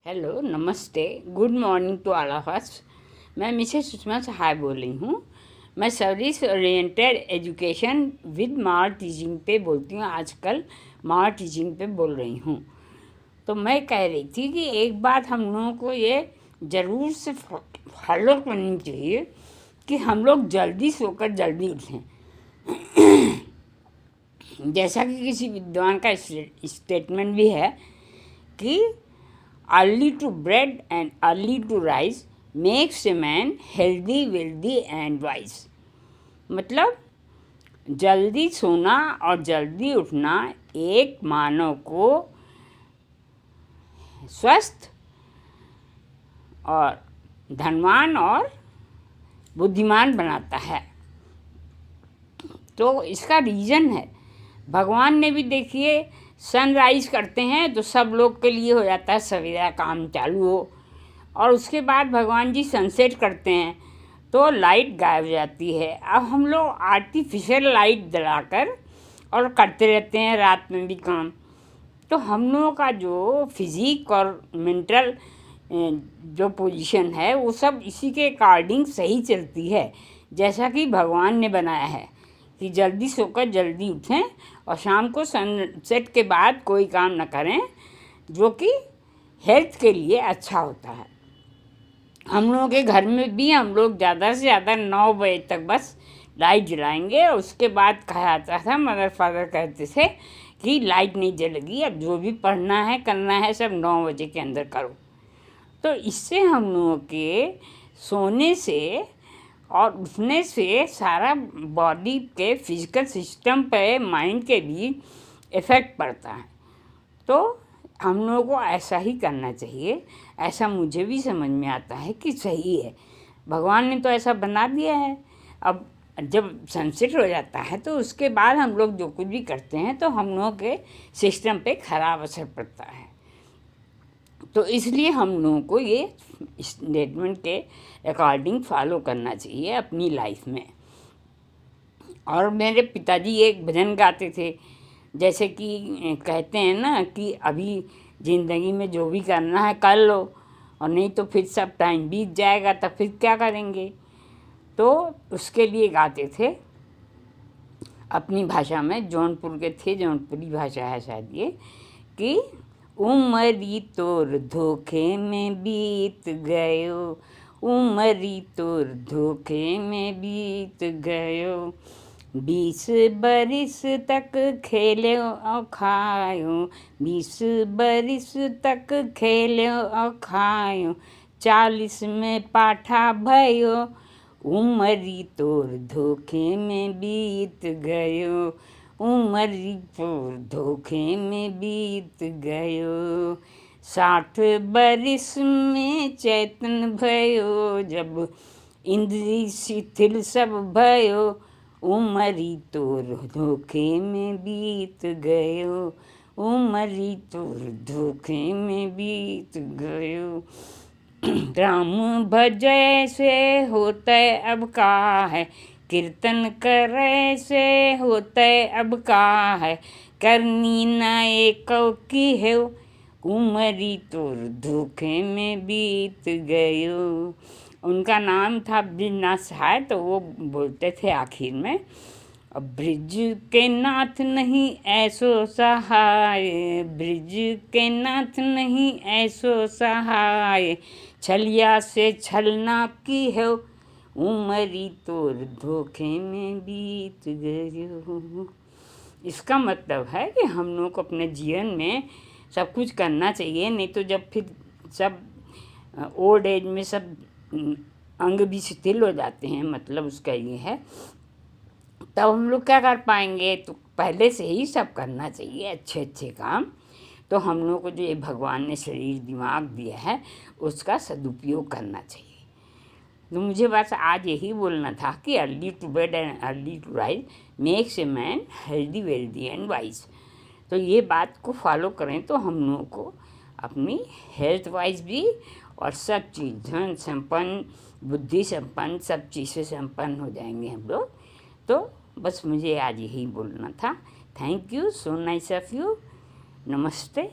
Hello, नमस्ते, good morning to all of us. मैं Mrs Sushma Sahay बोल रही हूँ। मैं service oriented education with more teaching पे बोलती हूँ। आजकल मार टीचिंग पे बोल रही हूँ। तो मैं कह रही थी कि एक बात हम लोगों को ये ज़रूर से फॉलो करनी चाहिए कि हम लोग जल्दी सोकर जल्दी उठें। जैसा कि किसी विद्वान का स्टेटमेंट भी है कि early to bed and early to rise makes a man healthy, wealthy and wise। मतलब जल्दी सोना और जल्दी उठना एक मानव को स्वस्थ और धनवान और बुद्धिमान बनाता है। तो इसका रीज़न है, भगवान ने भी देखिए सनराइज़ करते हैं तो सब लोग के लिए हो जाता है सवेरा काम चालू हो, और उसके बाद भगवान जी सनसेट करते हैं तो लाइट गायब हो जाती है। अब हम लोग आर्टिफिशियल लाइट जलाकर और करते रहते हैं रात में भी काम। तो हम लोगों का जो फिज़िक और मेंटल जो पोजीशन है वो सब इसी के अकॉर्डिंग सही चलती है, जैसा कि भगवान ने बनाया है कि जल्दी सोकर जल्दी उठें और शाम को सनसेट के बाद कोई काम न करें, जो कि हेल्थ के लिए अच्छा होता है। हम लोगों के घर में भी हम लोग ज़्यादा से ज़्यादा 9 बजे तक बस लाइट जलाएंगे, और उसके बाद कहा जाता था, मदर फादर कहते थे कि लाइट नहीं जलेगी, अब जो भी पढ़ना है करना है सब 9 बजे के अंदर करो। तो इससे हम लोगों के सोने से और उठने से सारा बॉडी के फिजिकल सिस्टम पे, माइंड के भी इफ़ेक्ट पड़ता है। तो हम लोगों को ऐसा ही करना चाहिए। ऐसा मुझे भी समझ में आता है कि सही है, भगवान ने तो ऐसा बना दिया है। अब जब सनसेट हो जाता है तो उसके बाद हम लोग जो कुछ भी करते हैं तो हम लोगों के सिस्टम पे ख़राब असर पड़ता है। तो इसलिए हम लोगों को ये स्टेटमेंट के अकॉर्डिंग फॉलो करना चाहिए अपनी लाइफ में। और मेरे पिताजी एक भजन गाते थे, जैसे कि कहते हैं ना कि अभी ज़िंदगी में जो भी करना है कर लो, और नहीं तो फिर सब टाइम बीत जाएगा, तब फिर क्या करेंगे। तो उसके लिए गाते थे अपनी भाषा में, जौनपुर के थे, जौनपुरी भाषा है शायद ये, कि उमरी तोर धोखे में बीत गयो, उमरी तोर धोखे में बीत गयो, 20 बरिस तक खेलो और खायो, 20 बरिस तक खेलो और खायो, 40 में पाठा भयो, उमरी तोर धोखे में बीत गयो, उमरी तोर धोखे में बीत गयो, 60 बरिस में चैतन भयो, जब इंद्री शिथिल सब भयो, उमरी तोर धोखे में बीत गयो, उमरी तोर धोखे में बीत गयो। राम भजय से होतै अब का है, कीर्तन करे से होतै अब का है, करनी न एक की है, उमरी तोर धोखे में बीत गयो। उनका नाम था ब्रिजनाथ सहाय। तो वो बोलते थे आखिर में, ब्रिज के नाथ नहीं ऐसो सहाय, ब्रिज के नाथ नहीं ऐसो सहाय, छलिया से छलना की है, उमरी तोर धोखे में बीत गयो। इसका मतलब है कि हम लोग को अपने जीवन में सब कुछ करना चाहिए, नहीं तो जब फिर सब ओल्ड एज में सब अंग भी शिथिल हो जाते हैं, मतलब उसका ये है, तब हम लोग क्या कर पाएंगे। तो पहले से ही सब करना चाहिए अच्छे अच्छे काम। तो हम लोग को जो ये भगवान ने शरीर दिमाग दिया है उसका सदुपयोग करना चाहिए। तो मुझे बस आज यही बोलना था कि early to bed and early to rise makes a man healthy, wealthy and wise. तो ये बात को फॉलो करें तो हम लोगों को अपनी हेल्थ वाइज भी और सब चीज़, धन संपन्न, बुद्धि संपन्न, सब चीज़ से संपन्न हो जाएंगे हम लोग। तो बस मुझे आज यही बोलना था। Thank you, so nice of you. नमस्ते।